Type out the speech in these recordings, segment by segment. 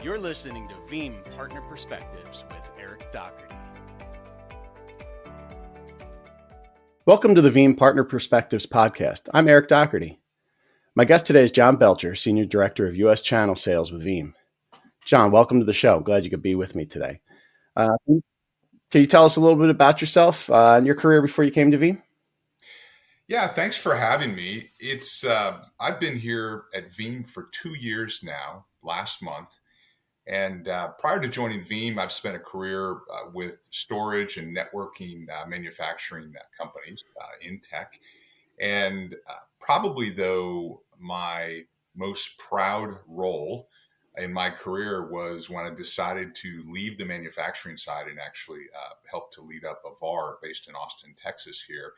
You're listening to Veeam Partner Perspectives with Eric Doherty. Welcome to the Veeam Partner Perspectives podcast. I'm Eric Doherty. My guest today is Jon Belcher, Senior Director of U.S. Channel Sales with Veeam. Jon, welcome to the show. Glad you could be with me today. Can you tell us a little bit about yourself and your career before you came to Veeam? Yeah, thanks for having me. It's I've been here at Veeam for 2 years now, last month. And prior to joining Veeam, I've spent a career with storage and networking manufacturing companies in tech. And probably, though, my most proud role in my career was when I decided to leave the manufacturing side and actually help to lead up a VAR based in Austin, Texas here,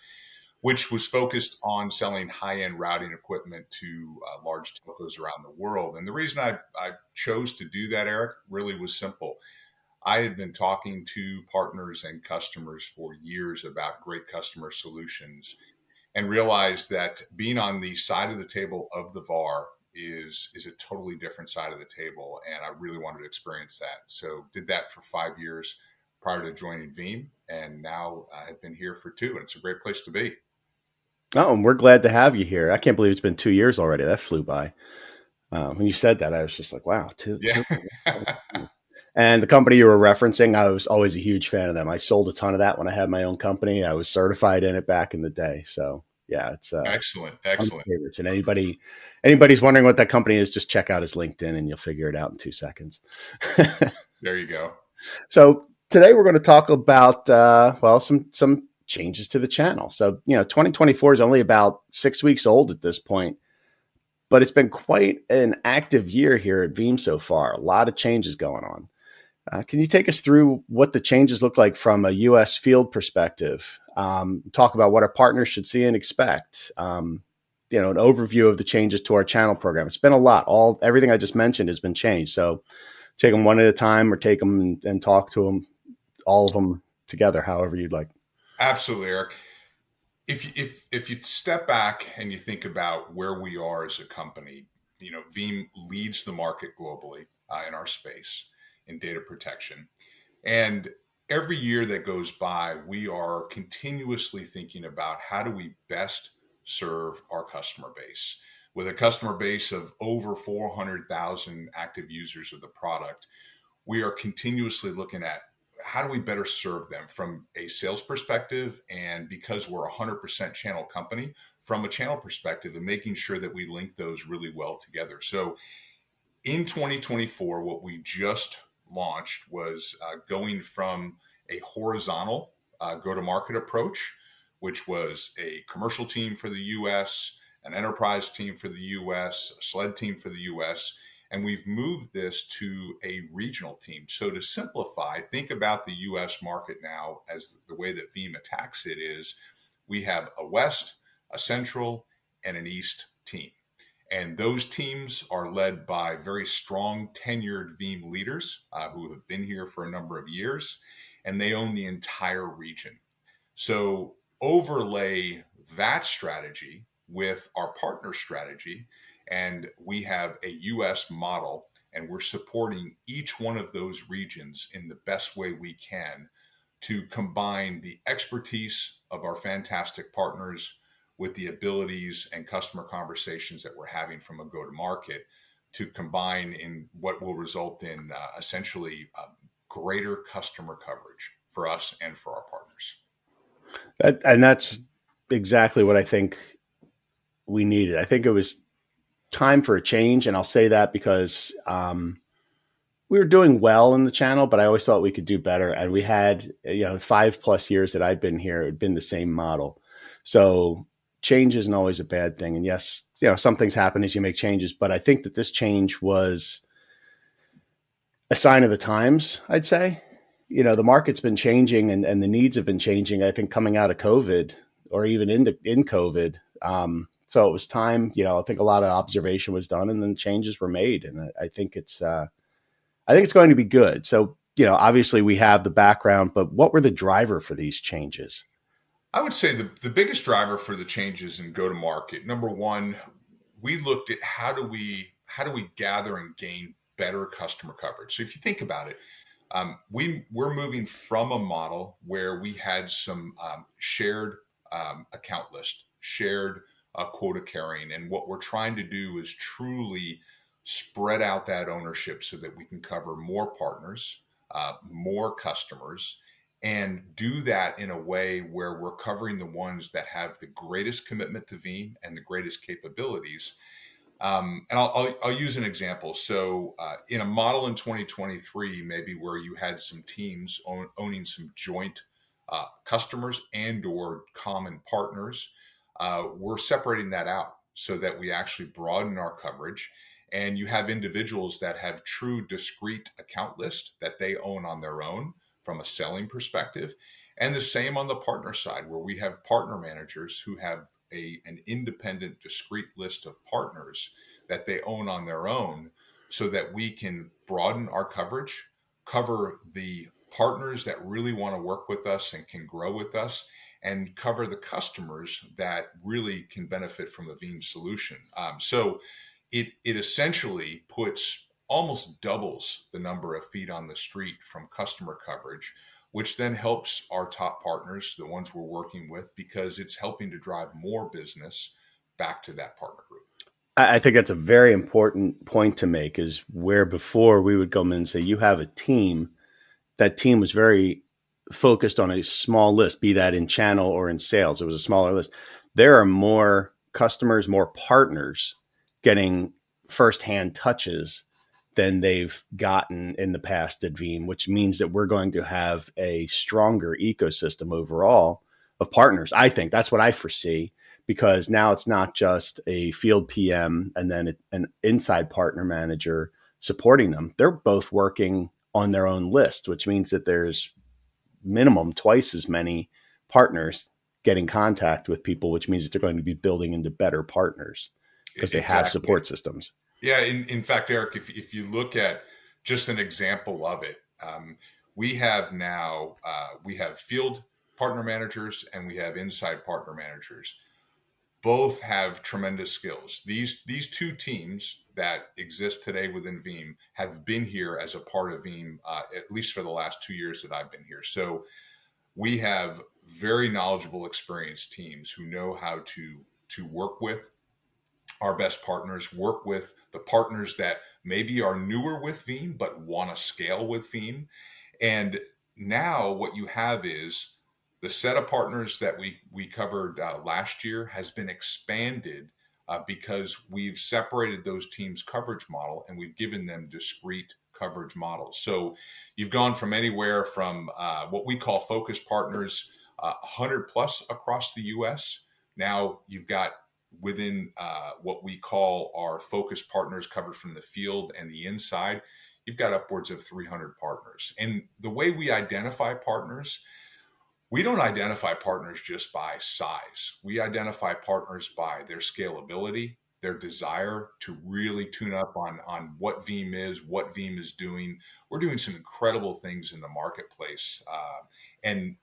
which was focused on selling high-end routing equipment to large telcos around the world. And the reason I chose to do that, Eric, really was simple. I had been talking to partners and customers for years about great customer solutions and realized that being on the side of the table of the VAR is a totally different side of the table. And I really wanted to experience that. So did that for 5 years prior to joining Veeam. And now I have been here for 2, and it's a great place to be. Oh, and we're glad to have you here. I can't believe it's been 2 years already. That flew by. When you said that, I was just like, wow, Yeah. two. And the company you were referencing, I was always a huge fan of them. I sold a ton of that when I had my own company. I was certified in it back in the day. So yeah, it's Excellent. one of Excellent. my favorites. And anybody's wondering what that company is, just check out his LinkedIn and you'll figure it out in 2 seconds. There you go. So today we're going to talk about some changes to the channel. So 2024 is only about 6 weeks old at this point, but it's been quite an active year here at Veeam so far. A lot of changes going on. Can you take us through what the changes look like from a U.S. field perspective? Talk about what our partners should see and expect. An overview of the changes to our channel program. It's been a lot. Everything I just mentioned has been changed. So take them one at a time, or take them and talk to them, all of them together, however you'd like. Absolutely, Eric. If you step back and you think about where we are as a company, Veeam leads the market globally in our space in data protection. And every year that goes by, we are continuously thinking about how do we best serve our customer base. With a customer base of over 400,000 active users of the product, we are continuously looking at how do we better serve them from a sales perspective, and because we're a 100% channel company, from a channel perspective, and making sure that we link those really well together. So in 2024, what we just launched was going from a horizontal go-to-market approach, which was a commercial team for the US, an enterprise team for the US, a SLED team for the US, and we've moved this to a regional team. So to simplify, think about the US market now as the way that Veeam attacks it is we have a West, a Central, and an East team. And those teams are led by very strong tenured Veeam leaders who have been here for a number of years, and they own the entire region. So overlay that strategy with our partner strategy, and we have a US model, and we're supporting each one of those regions in the best way we can to combine the expertise of our fantastic partners with the abilities and customer conversations that we're having from a go-to-market to combine in what will result in essentially greater customer coverage for us and for our partners. And that's exactly what I think we needed. I think it was time for a change. And I'll say that because we were doing well in the channel, but I always thought we could do better. And we had, 5+ years that I've been here, it had been the same model. So change isn't always a bad thing. And yes, some things happen as you make changes, but I think that this change was a sign of the times, I'd say. The market's been changing and the needs have been changing, I think, coming out of COVID or even in COVID. So it was time, I think a lot of observation was done and then changes were made. And I think it's going to be good. So, obviously we have the background, but what were the driver for these changes? I would say the biggest driver for the changes in go-to-market, number one, we looked at how do we gather and gain better customer coverage. So if you think about it, we're moving from a model where we had some shared account list, shared quota carrying, and what we're trying to do is truly spread out that ownership so that we can cover more partners, more customers, and do that in a way where we're covering the ones that have the greatest commitment to Veeam and the greatest capabilities. And I'll use an example. So, in a model in 2023, maybe where you had some teams owning some joint customers and/or common partners, we're separating that out so that we actually broaden our coverage. And you have individuals that have true discrete account list that they own on their own from a selling perspective. And the same on the partner side, where we have partner managers who have an independent, discrete list of partners that they own on their own so that we can broaden our coverage, cover the partners that really want to work with us and can grow with us, and cover the customers that really can benefit from a Veeam solution. So it essentially puts almost doubles the number of feet on the street from customer coverage, which then helps our top partners, the ones we're working with, because it's helping to drive more business back to that partner group. I think that's a very important point to make, is where before we would come in and say, you have a team. That team was very focused on a small list, be that in channel or in sales. It was a smaller list. There are more customers, more partners getting firsthand touches than they've gotten in the past at Veeam, which means that we're going to have a stronger ecosystem overall of partners. I think that's what I foresee, because now it's not just a field PM and then an inside partner manager supporting them. They're both working on their own list, which means that there's minimum twice as many partners getting contact with people, which means that they're going to be building into better partners because they have support systems. Yeah, in fact, Eric, if you look at just an example of it, we have now we have field partner managers and we have inside partner managers. Both have tremendous skills. These two teams that exist today within Veeam have been here as a part of Veeam, at least for the last 2 years that I've been here. So we have very knowledgeable, experienced teams who know how to work with our best partners, work with the partners that maybe are newer with Veeam but want to scale with Veeam. And now what you have is the set of partners that we covered last year has been expanded because we've separated those teams' coverage model and we've given them discrete coverage models. So you've gone from anywhere from what we call focus partners, 100 plus across the U.S. Now you've got within what we call our focus partners covered from the field and the inside, you've got upwards of 300 partners. And the way we identify partners, we don't identify partners just by size. We identify partners by their scalability, their desire to really tune up on what Veeam is, what Veeam is doing. We're doing some incredible things in the marketplace. And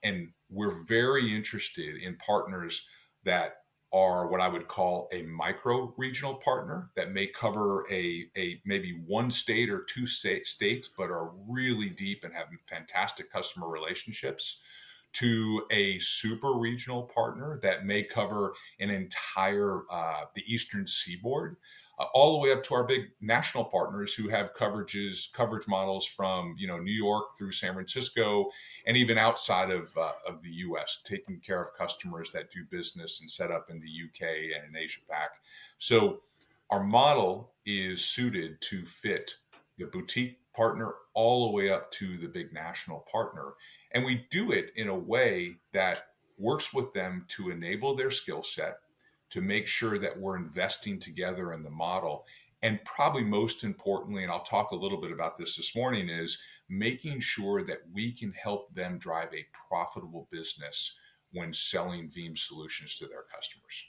we're very interested in partners that are what I would call a micro regional partner that may cover a maybe one state or two states, but are really deep and have fantastic customer relationships, to a super regional partner that may cover an entire the Eastern Seaboard, all the way up to our big national partners who have coverage models from New York through San Francisco, and even outside of the U.S., taking care of customers that do business and set up in the U.K. and in Asia Pac. So our model is suited to fit the boutique partner all the way up to the big national partner. And we do it in a way that works with them to enable their skill set, to make sure that we're investing together in the model. And probably most importantly, and I'll talk a little bit about this morning, is making sure that we can help them drive a profitable business when selling Veeam solutions to their customers.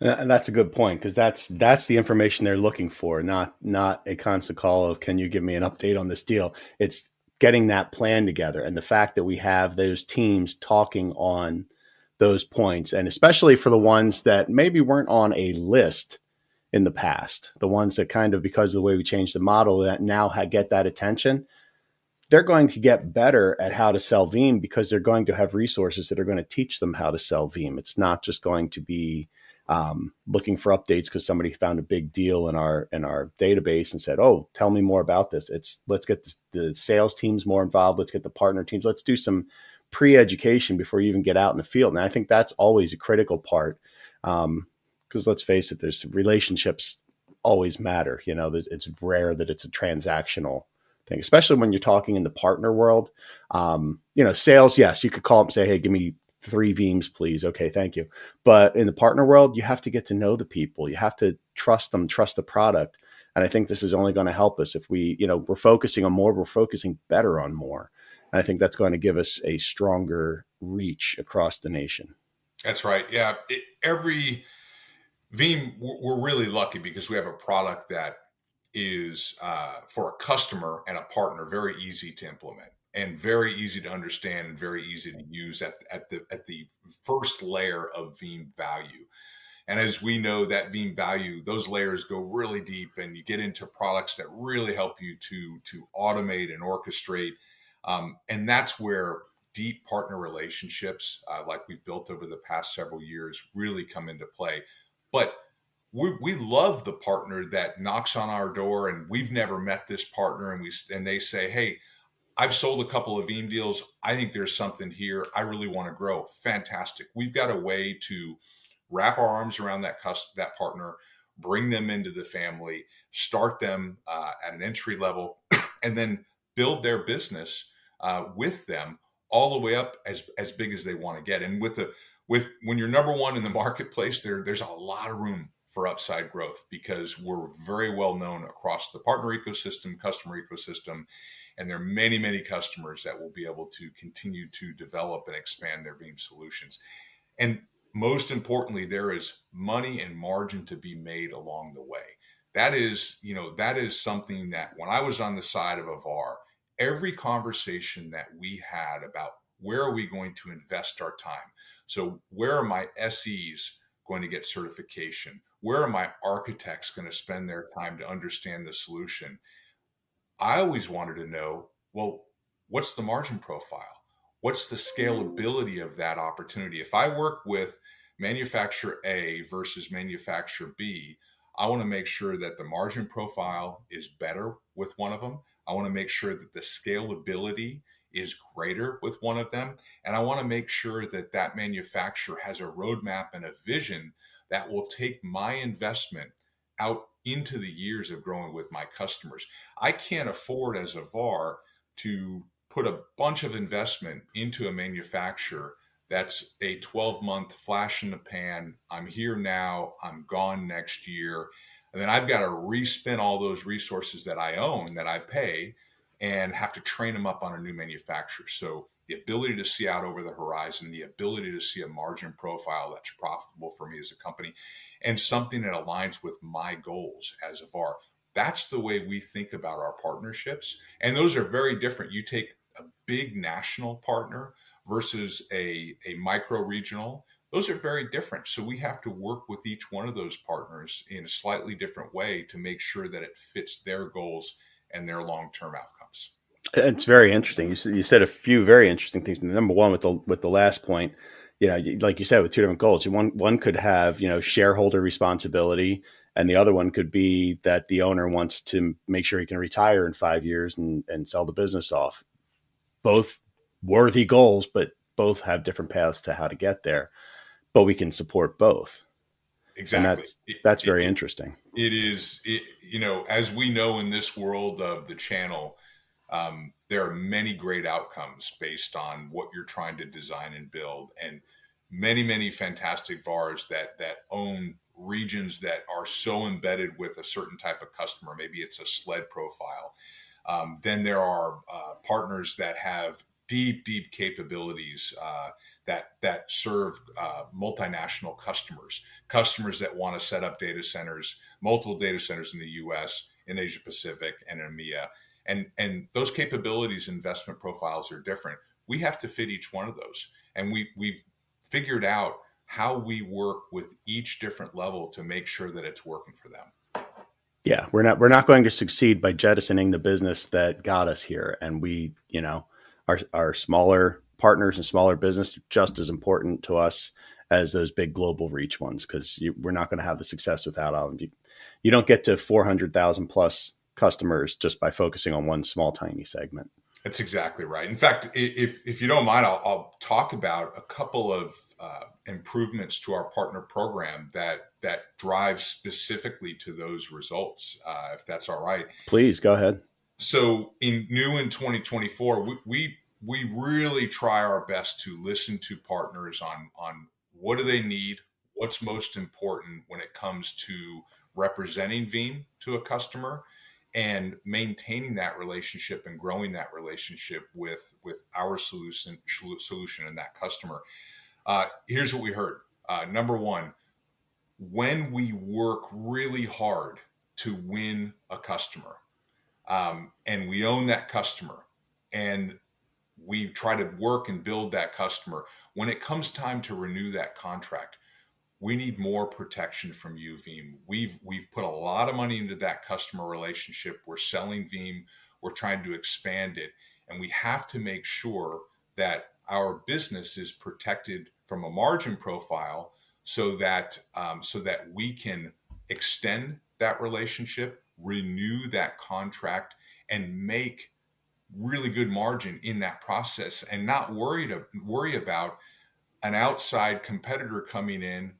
And that's a good point, because that's the information they're looking for, not a constant call of, can you give me an update on this deal? It's getting that plan together. And the fact that we have those teams talking on those points, and especially for the ones that maybe weren't on a list in the past. The ones that kind of, because of the way we changed the model, that now get that attention, they're going to get better at how to sell Veeam because they're going to have resources that are going to teach them how to sell Veeam. It's not just going to be looking for updates because somebody found a big deal in our database and said, "Oh, tell me more about this." It's let's get the sales teams more involved. Let's get the partner teams. Let's do some pre-education before you even get out in the field. And I think that's always a critical part because let's face it, there's relationships always matter. You know, it's rare that it's a transactional thing, especially when you're talking in the partner world. Sales, yes, you could call up and say, "Hey, give me 3 Veeams, please." Okay, thank you. But in the partner world, you have to get to know the people. You have to trust them, trust the product. And I think this is only going to help us if we're focusing on more, we're focusing better on more. And I think that's going to give us a stronger reach across the nation. That's right. Yeah. Every Veeam, we're really lucky because we have a product that is for a customer and a partner very easy to implement and very easy to understand and very easy to use at the first layer of Veeam value. And as we know, that Veeam value, those layers go really deep, and you get into products that really help you to automate and orchestrate. And that's where deep partner relationships, like we've built over the past several years, really come into play. But we love the partner that knocks on our door, and we've never met this partner, and they say, "Hey, I've sold a couple of Veeam deals. I think there's something here. I really want to grow." Fantastic. We've got a way to wrap our arms around that partner, bring them into the family, start them at an entry level, and then build their business with them all the way up as big as they want to get. And with when you're number one in the marketplace, there's a lot of room for upside growth because we're very well known across the partner ecosystem, customer ecosystem, and there are many, many customers that will be able to continue to develop and expand their Veeam solutions. And most importantly, there is money and margin to be made along the way. That is something that when I was on the side of a VAR, every conversation that we had about where are we going to invest our time? So where are my SEs going to get certification? Where are my architects going to spend their time to understand the solution? I always wanted to know, well, what's the margin profile? What's the scalability of that opportunity? If I work with manufacturer A versus manufacturer B, I want to make sure that the margin profile is better with one of them. I want to make sure that the scalability is greater with one of them. And I want to make sure that that manufacturer has a roadmap and a vision that will take my investment out into the years of growing with my customers. I can't afford as a VAR to put a bunch of investment into a manufacturer that's a 12-month flash in the pan. I'm here now, I'm gone next year. And then I've got to respin all those resources that I own, that I pay, and have to train them up on a new manufacturer. So the ability to see out over the horizon, the ability to see a margin profile that's profitable for me as a company, and something that aligns with my goals as a VAR. That's the way we think about our partnerships. And those are very different. You take a big national partner versus a micro regional. Those are very different. So we have to work with each one of those partners in a slightly different way to make sure that it fits their goals and their long-term outcomes. It's very interesting. You said a few very interesting things. Number one, with the last point, like you said, with two different goals, one could have shareholder responsibility, and the other one could be that the owner wants to make sure he can retire in 5 years and sell the business off. Both worthy goals, but both have different paths to how to get there. But we can support both, and Exactly. that's very interesting. It is, as we know in this world of the channel, there are many great outcomes based on what you're trying to design and build, and many, many fantastic VARs that own regions that are so embedded with a certain type of customer. Maybe it's a sled profile. Then there are partners that have deep, deep capabilities that serve multinational customers that want to set up data centers, multiple data centers in the U.S., in Asia Pacific, and in EMEA. And those capabilities, investment profiles are different. We have to fit each one of those, and we've figured out how we work with each different level to make sure that it's working for them. Yeah, we're not going to succeed by jettisoning the business that got us here. And our smaller partners and smaller business are just as important to us as those big global reach ones, because we're not going to have the success without them. You don't get to 400,000 plus customers just by focusing on one small tiny segment. That's exactly right. In fact, if you don't mind, I'll talk about a couple of improvements to our partner program that drive specifically to those results, if that's all right. Please go ahead. So in 2024, we really try our best to listen to partners on what do they need, what's most important when it comes to representing Veeam to a customer, and maintaining that relationship and growing that relationship with our solution and that customer. Here's what we heard. Number one, when we work really hard to win a customer, and we own that customer, and we try to work and build that customer, when it comes time to renew that contract, we need more protection from you, Veeam. We've put a lot of money into that customer relationship. We're selling Veeam. We're trying to expand it, and we have to make sure that our business is protected from a margin profile, so that we can extend that relationship, renew that contract, and make really good margin in that process, and not worry about an outside competitor coming in,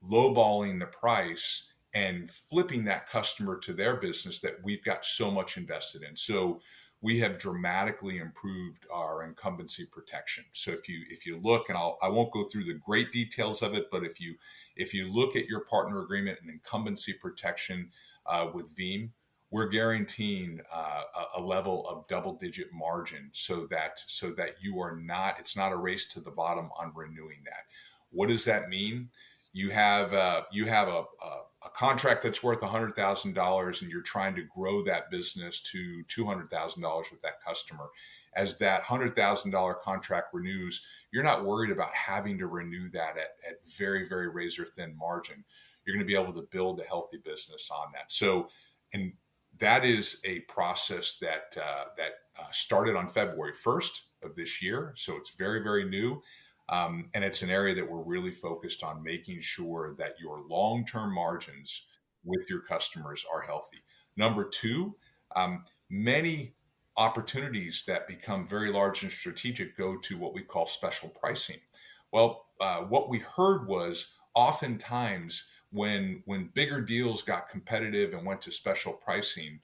lowballing the price and flipping that customer to their business that we've got so much invested in. So we have dramatically improved our incumbency protection. So if you look, and I won't go through the great details of it, but if you look at your partner agreement and incumbency protection with Veeam, we're guaranteeing a level of double-digit margin, so that it's not a race to the bottom on renewing that. What does that mean? You have a contract that's worth $100,000, and you're trying to grow that business to $200,000 with that customer. As that $100,000 contract renews, you're not worried about having to renew that at very, very razor thin margin. You're going to be able to build a healthy business on that. So, and that is a process that started on February 1st of this year. So it's very, very new. And it's an area that we're really focused on, making sure that your long-term margins with your customers are healthy. Number two, many opportunities that become very large and strategic go to what we call special pricing. Well, what we heard was oftentimes when bigger deals got competitive and went to special pricing,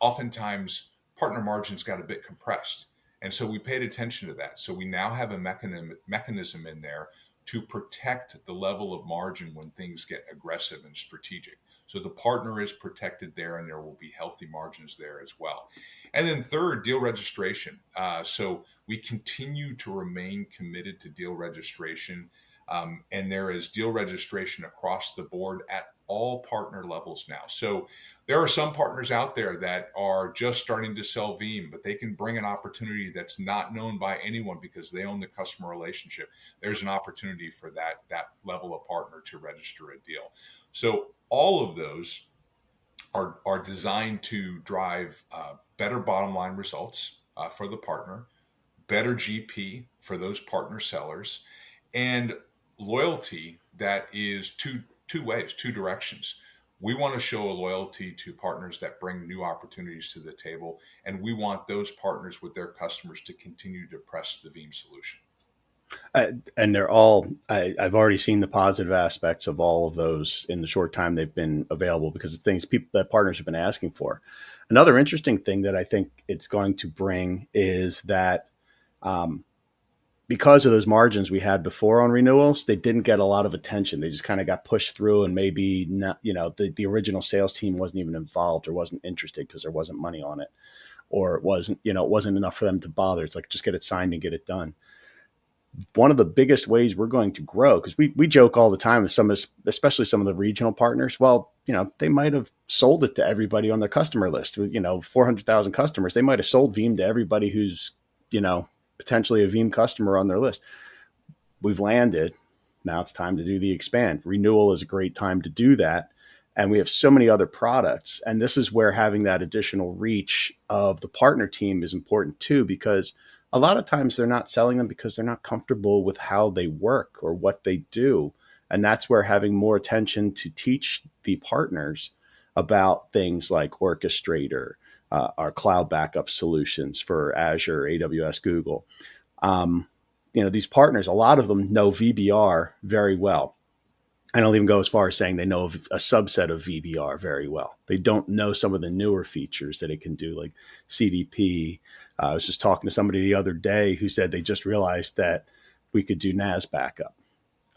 oftentimes partner margins got a bit compressed. And so we paid attention to that. So we now have a mechanism in there to protect the level of margin when things get aggressive and strategic. So the partner is protected there, and there will be healthy margins there as well. And then third, deal registration. So we continue to remain committed to deal registration. And there is deal registration across the board at all partner levels now. So there are some partners out there that are just starting to sell Veeam, but they can bring an opportunity that's not known by anyone because they own the customer relationship. There's an opportunity for that level of partner to register a deal. So all of those are designed to drive better bottom line results for the partner, better GP for those partner sellers, and loyalty that is two ways, two directions. We want to show a loyalty to partners that bring new opportunities to the table, and we want those partners with their customers to continue to press the Veeam solution. And they're all, I've already seen the positive aspects of all of those in the short time they've been available, because of things people that partners have been asking for. Another interesting thing that I think it's going to bring is that because of those margins we had before on renewals, they didn't get a lot of attention. They just kind of got pushed through, and maybe not, the original sales team wasn't even involved or wasn't interested because there wasn't money on it, or it wasn't enough for them to bother. It's like, just get it signed and get it done. One of the biggest ways we're going to grow, because we joke all the time with especially some of the regional partners. Well, they might have sold it to everybody on their customer list. 400,000 customers. They might have sold Veeam to everybody who's, potentially a Veeam customer on their list. We've landed Now it's time to do the expand. Renewal is a great time to do that. And we have so many other products. And this is where having that additional reach of the partner team is important too, because a lot of times they're not selling them because they're not comfortable with how they work or what they do. And that's where having more attention to teach the partners about things like Orchestrator, our cloud backup solutions for Azure, AWS, Google. Um, these partners, a lot of them know VBR very well. I don't even go as far as saying they know a subset of VBR very well. They don't know some of the newer features that it can do, like CDP. I was just talking to somebody the other day who said they just realized that we could do NAS backup.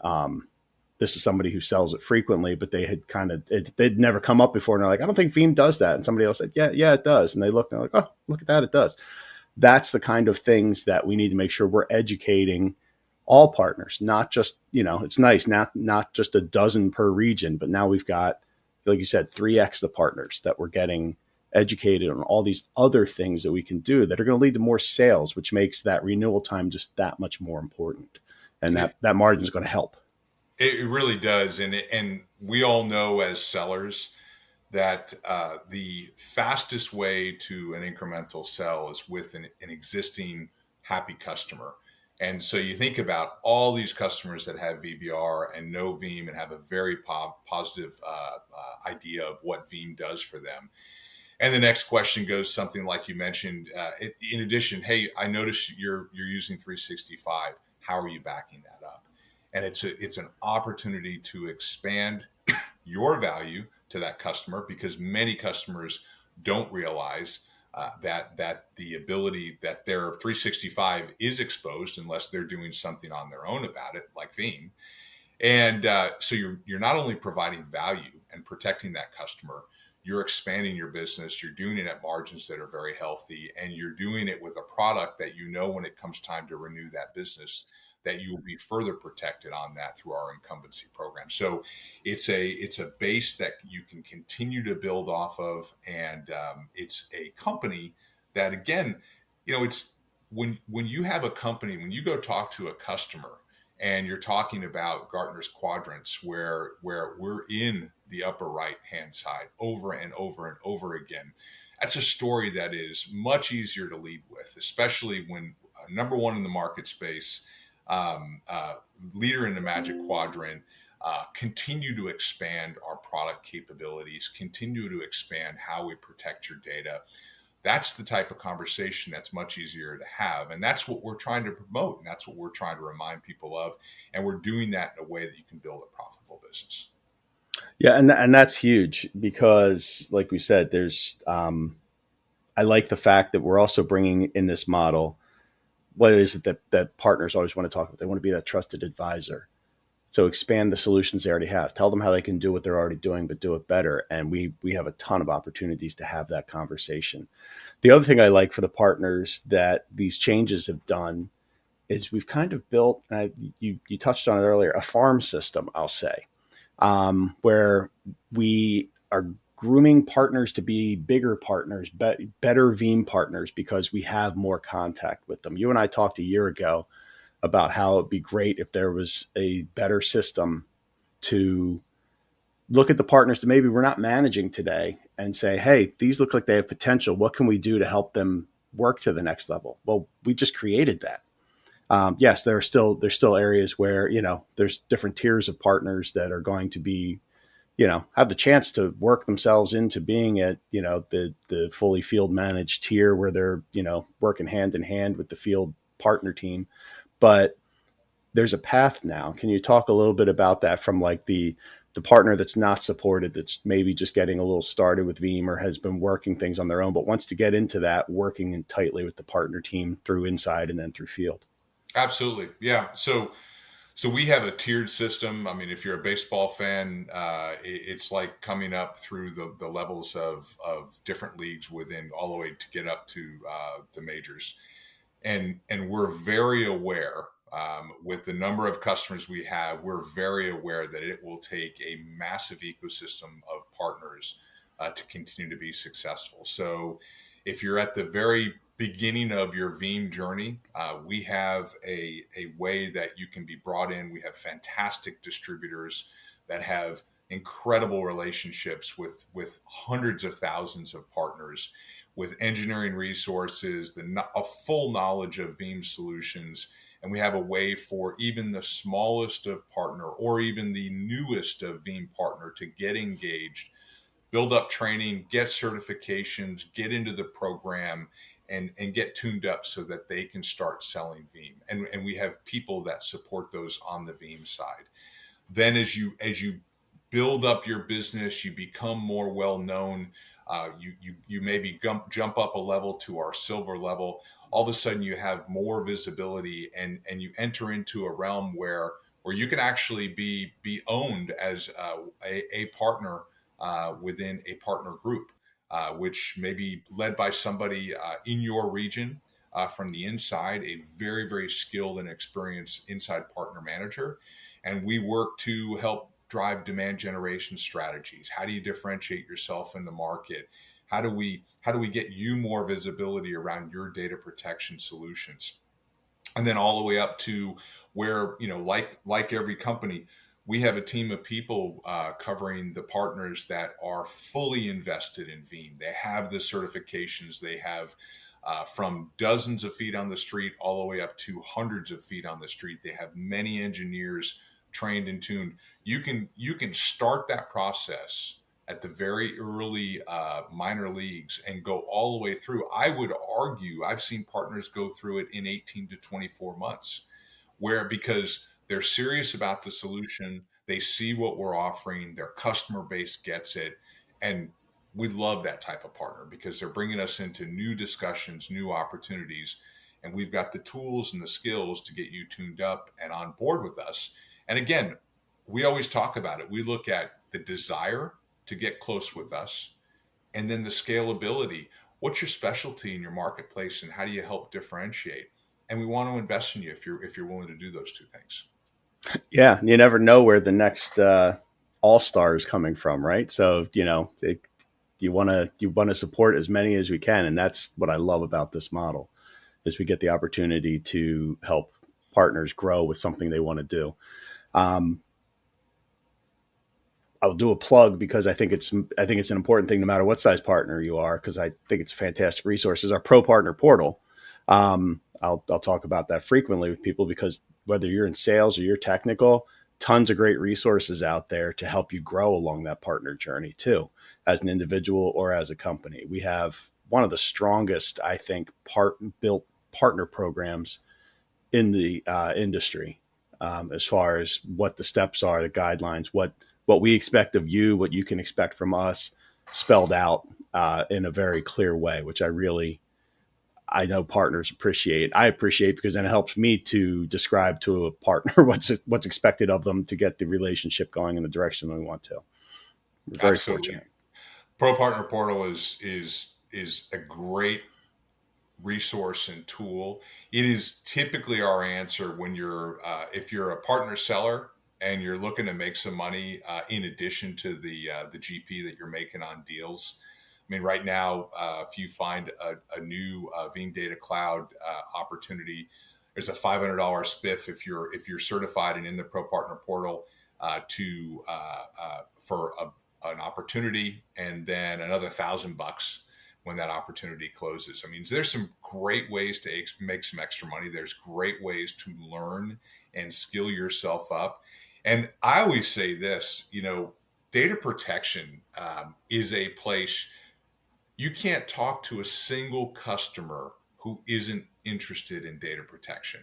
Um, this is somebody who sells it frequently, but they had they'd never come up before. And they're like, I don't think Veeam does that. And somebody else said, yeah, it does. And they looked and they're like, oh, look at that. It does. That's the kind of things that we need to make sure we're educating all partners, not just, it's nice, not just a dozen per region, but now we've got, like you said, 3x the partners that we're getting educated on all these other things that we can do that are going to lead to more sales, which makes that renewal time just that much more important. And that margin is going to help. It really does. And we all know as sellers that the fastest way to an incremental sell is with an existing happy customer. And so you think about all these customers that have VBR and know Veeam and have a very positive idea of what Veeam does for them. And the next question goes something like you mentioned. In addition, hey, I noticed you're using 365. How are you backing that up? And it's an opportunity to expand your value to that customer, because many customers don't realize that the ability that their 365 is exposed unless they're doing something on their own about it, like Veeam. And so you're not only providing value and protecting that customer, you're expanding your business. You're doing it at margins that are very healthy, and you're doing it with a product that when it comes time to renew that business, that you will be further protected on that through our incumbency program. So it's a base that you can continue to build off of, and it's a company that, again, it's when you have a company, when you go talk to a customer and you're talking about Gartner's quadrants, where we're in the upper right hand side over and over and over again, that's a story that is much easier to lead with, especially when number one in the market space, leader in the Magic Quadrant, continue to expand our product capabilities, continue to expand how we protect your data. That's the type of conversation that's much easier to have. And that's what we're trying to promote. And that's what we're trying to remind people of. And we're doing that in a way that you can build a profitable business. Yeah. And that's huge because, like we said, I like the fact that we're also bringing in this model. What is it that partners always want to talk about? They want to be that trusted advisor. So expand the solutions they already have. Tell them how they can do what they're already doing, but do it better. And we have a ton of opportunities to have that conversation. The other thing I like for the partners that these changes have done is we've kind of built, you touched on it earlier, a farm system, I'll say, where we are grooming partners to be bigger partners, better Veeam partners, because we have more contact with them. You and I talked a year ago about how it'd be great if there was a better system to look at the partners that maybe we're not managing today and say, hey, these look like they have potential. What can we do to help them work to the next level? Well, we just created that. Yes, there's still areas where, there's different tiers of partners that are going to be, have the chance to work themselves into being at, the fully field managed tier where they're, working hand in hand with the field partner team. But there's a path now. Can you talk a little bit about that from like the partner that's not supported, that's maybe just getting a little started with Veeam or has been working things on their own, but wants to get into that, working in tightly with the partner team through inside and then through field? Absolutely. Yeah. So we have a tiered system. I mean, if you're a baseball fan, it's like coming up through the levels of different leagues within, all the way to get up to the majors. And we're very aware, with the number of customers we have, we're very aware that it will take a massive ecosystem of partners to continue to be successful. So if you're at the very beginning of your Veeam journey, we have a way that you can be brought in. We have fantastic distributors that have incredible relationships with hundreds of thousands of partners, with engineering resources, a full knowledge of Veeam solutions. And we have a way for even the smallest of partner or even the newest of Veeam partner to get engaged, build up training, get certifications, get into the program, and get tuned up so that they can start selling Veeam. And we have people that support those on the Veeam side. Then as you build up your business, you become more well known. You maybe jump up a level to our silver level. All of a sudden, you have more visibility, and you enter into a realm where you can actually be owned as a partner within a partner group, which may be led by somebody in your region. From the inside, a very, very skilled and experienced inside partner manager. And we work to help drive demand generation strategies. How do you differentiate yourself in the market? How do we get you more visibility around your data protection solutions? And then all the way up to where, like every company, we have a team of people covering the partners that are fully invested in Veeam. They have the certifications. They have from dozens of feet on the street all the way up to hundreds of feet on the street. They have many engineers trained and tuned. You can start that process at the very early minor leagues and go all the way through. I would argue I've seen partners go through it in 18 to 24 months, where because they're serious about the solution, they see what we're offering, their customer base gets it, and we love that type of partner because they're bringing us into new discussions, new opportunities, and we've got the tools and the skills to get you tuned up and on board with us. And again, we always talk about it. We look at the desire to get close with us, and then the scalability. What's your specialty in your marketplace, and how do you help differentiate? And we want to invest in you if you're willing to do those two things. Yeah, you never know where the next all star is coming from, right? So you want to support as many as we can, and that's what I love about this model is we get the opportunity to help partners grow with something they want to do. Um, I'll do a plug because I think it's an important thing no matter what size partner you are, because I think it's a fantastic resource. Is our Pro Partner Portal. I'll talk about that frequently with people because whether you're in sales or you're technical, tons of great resources out there to help you grow along that partner journey too, as an individual or as a company. We have one of the strongest, I think, built partner programs in the industry, as far as what the steps are, the guidelines, what we expect of you, what you can expect from us, spelled out in a very clear way, which I know partners appreciate. I appreciate because then it helps me to describe to a partner what's expected of them to get the relationship going in the direction we want to. We're very Absolutely. fortunate. Pro Partner Portal is a great resource and tool. It is typically our answer when if you're a partner seller and you're looking to make some money in addition to the GP that you're making on deals. I mean, right now, if you find a new Veeam Data Cloud opportunity, there's a $500 spiff if you're certified and in the Pro Partner Portal for an opportunity, and then another $1,000 when that opportunity closes. I mean, there's some great ways to make some extra money. There's great ways to learn and skill yourself up. And I always say this, data protection is a place you can't talk to a single customer who isn't interested in data protection.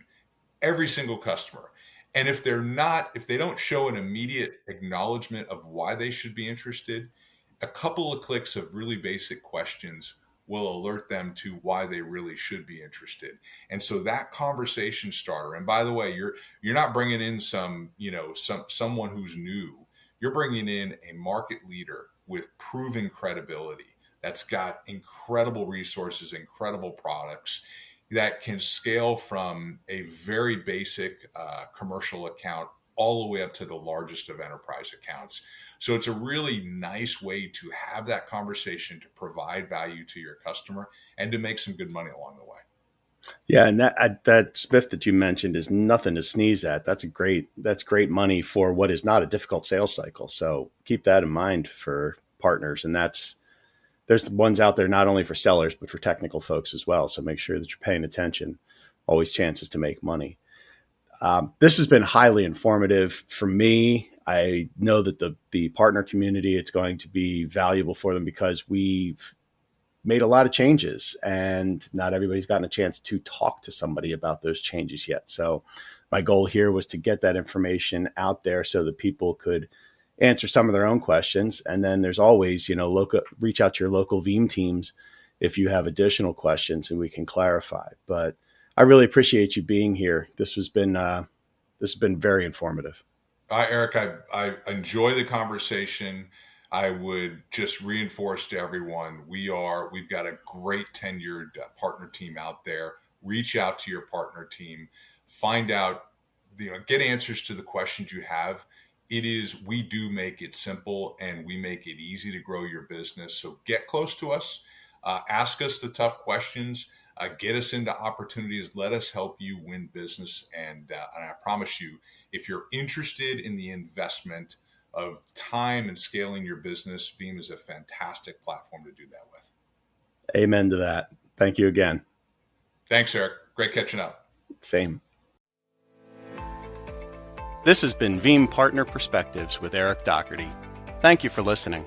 Every single customer. And if they don't show an immediate acknowledgement of why they should be interested, a couple of clicks of really basic questions will alert them to why they really should be interested. And so that conversation starter, and by the way, you're not bringing in someone who's new. You're bringing in a market leader with proven credibility that's got incredible resources, incredible products that can scale from a very basic commercial account all the way up to the largest of enterprise accounts. So it's a really nice way to have that conversation, to provide value to your customer, and to make some good money along the way. Yeah, and that spiff that you mentioned is nothing to sneeze at. That's great money for what is not a difficult sales cycle. So keep that in mind for partners. And there's ones out there not only for sellers but for technical folks as well. So make sure that you're paying attention. Always chances to make money. This has been highly informative for me. I know that the partner community, it's going to be valuable for them because we've made a lot of changes and not everybody's gotten a chance to talk to somebody about those changes yet. So my goal here was to get that information out there so that people could answer some of their own questions. And then there's always, reach out to your local Veeam teams if you have additional questions and we can clarify. But I really appreciate you being here. This has been very informative. Eric, I enjoy the conversation. I would just reinforce to everyone, we've got a great tenured partner team out there. Reach out to your partner team, find out, get answers to the questions you have. We do make it simple and we make it easy to grow your business. So get close to us, ask us the tough questions, get us into opportunities, let us help you win business. And I promise you, if you're interested in the investment of time and scaling your business, Veeam is a fantastic platform to do that with. Amen to that. Thank you again. Thanks, Eric. Great catching up. Same. This has been Veeam Partner Perspectives with Eric Doherty. Thank you for listening.